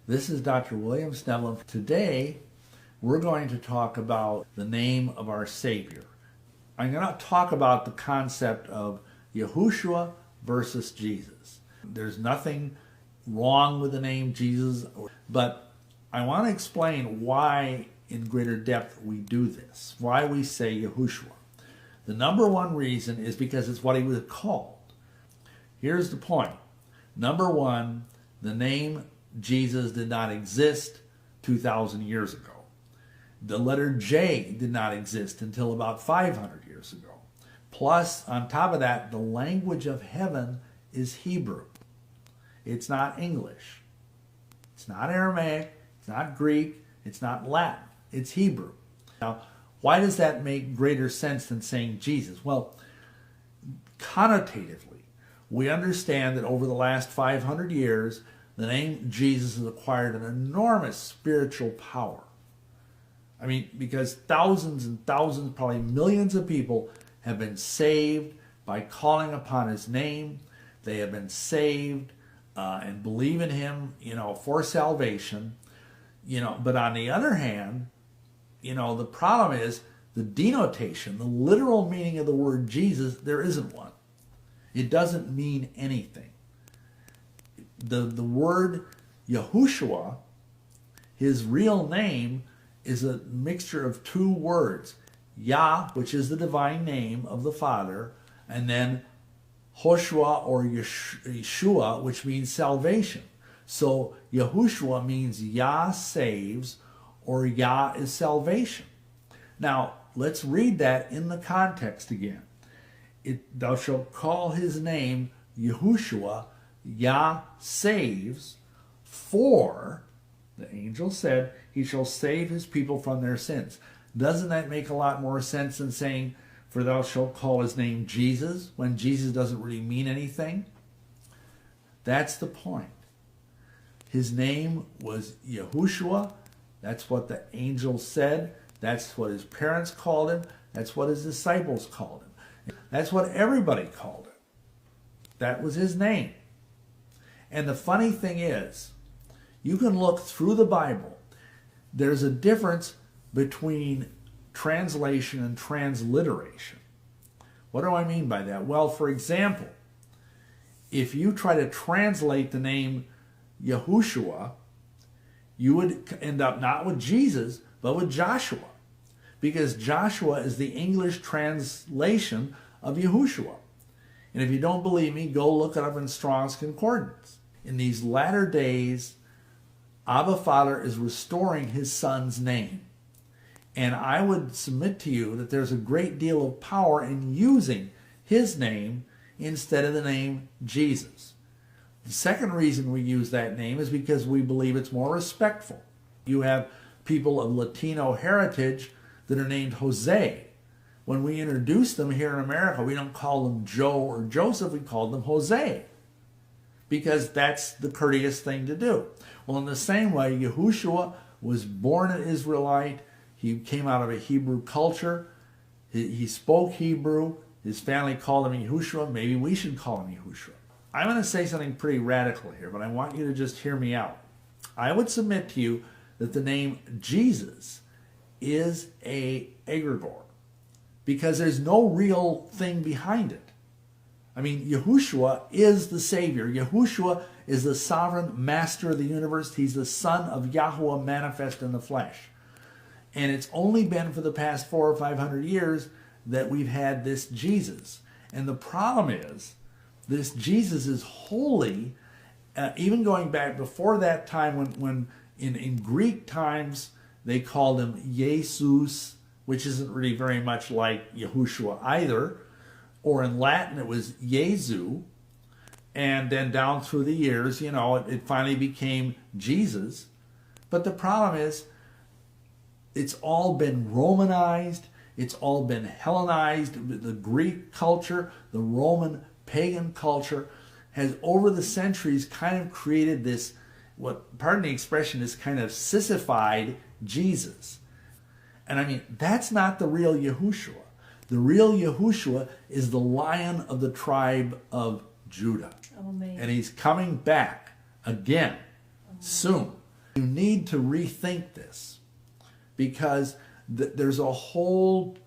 This is Dr. William Snedlin. Today, we're going to talk about the name of our Savior. I'm going to talk about the concept of Yahushua versus Jesus. There's nothing wrong with the name Jesus, but I want to explain why in greater depth we do this, why we say Yahushua. The number one reason is because it's what he was called. Here's the point. Number one, the name Jesus did not exist 2,000 years ago. The letter J did not exist until about 500 years ago. Plus, on top of that, the language of heaven is Hebrew. It's not English. It's not Aramaic. It's not Greek. It's not Latin. It's Hebrew. Now, why does that make greater sense than saying Jesus? Well, connotatively, we understand that over the last 500 years, the name Jesus has acquired an enormous spiritual power. I mean, because thousands and thousands, probably millions of people have been saved by calling upon his name. They have been saved and believe in him, for salvation. But on the other hand, the problem is the denotation, the literal meaning of the word Jesus, there isn't one. It doesn't mean anything. The word Yahushua, his real name, is a mixture of two words. Yah, which is the divine name of the Father, and then Hoshua or Yeshua, which means salvation. So Yahushua means Yah saves, or Yah is salvation. Now, let's read that in the context again. Thou shalt call his name Yahushua, Yah saves, for, the angel said, he shall save his people from their sins. Doesn't that make a lot more sense than saying, for thou shalt call his name Jesus, when Jesus doesn't really mean anything? That's the point. His name was Yahushua. That's what the angel said. That's what his parents called him. That's what his disciples called him. That's what everybody called him. That was his name. And the funny thing is, you can look through the Bible. There's a difference between translation and transliteration. What do I mean by that? Well, for example, if you try to translate the name Yahushua, you would end up not with Jesus, but with Joshua. Because Joshua is the English translation of Yahushua. And if you don't believe me, go look it up in Strong's Concordance. In these latter days, Abba Father is restoring his son's name. And I would submit to you that there's a great deal of power in using his name instead of the name Jesus. The second reason we use that name is because we believe it's more respectful. You have people of Latino heritage that are named Jose. When we introduce them here in America, we don't call them Joe or Joseph, we call them Jose, because that's the courteous thing to do. Well, in the same way, Yahushua was born an Israelite. He came out of a Hebrew culture. He spoke Hebrew. His family called him Yahushua. Maybe we should call him Yahushua. I'm going to say something pretty radical here, but I want you to just hear me out. I would submit to you that the name Jesus is a egregore, because there's no real thing behind it. I mean, Yahushua is the Savior. Yahushua is the sovereign master of the universe. He's the Son of Yahweh manifest in the flesh. And it's only been for the past 400 or 500 years that we've had this Jesus. And the problem is, this Jesus is holy, even going back before that time when in Greek times they called him Jesus, which isn't really very much like Yahushua either. Or in Latin, it was Jesu. And then down through the years, it finally became Jesus. But the problem is, it's all been Romanized. It's all been Hellenized. The Greek culture, the Roman pagan culture has over the centuries kind of created this, pardon the expression, this kind of sissified Jesus. And I mean, that's not the real Yahushua. The real Yahushua is the Lion of the tribe of Judah. Amen. And he's coming back again soon. You need to rethink this, because there's a whole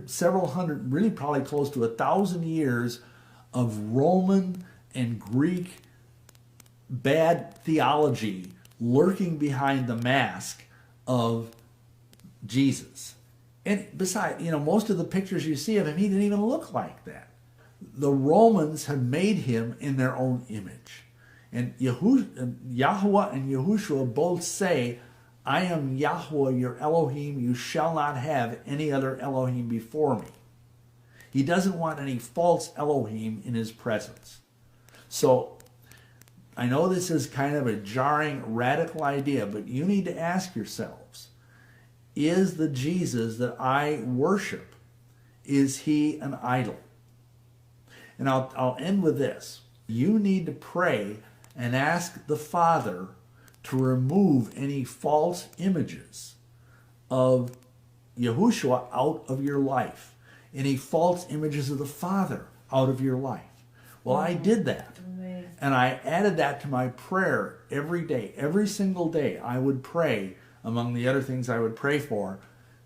several hundred, really probably close to 1,000 years of Roman and Greek bad theology lurking behind the mask of Jesus. And besides, most of the pictures you see of him, he didn't even look like that. The Romans have made him in their own image. And Yahweh and Yahushua both say, I am Yahweh, your Elohim. You shall not have any other Elohim before me. He doesn't want any false Elohim in his presence. So I know this is kind of a jarring, radical idea, but you need to ask yourselves, is the Jesus that I worship, is he an idol? And I'll end with this. You need to pray and ask the Father to remove any false images of Yahushua out of your life, any false images of the Father out of your life. Well, I did that. And I added that to my prayer every day. Every single day I would pray, among the other things I would pray for,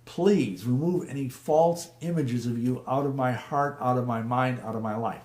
please remove any false images of you out of my heart, out of my mind, out of my life.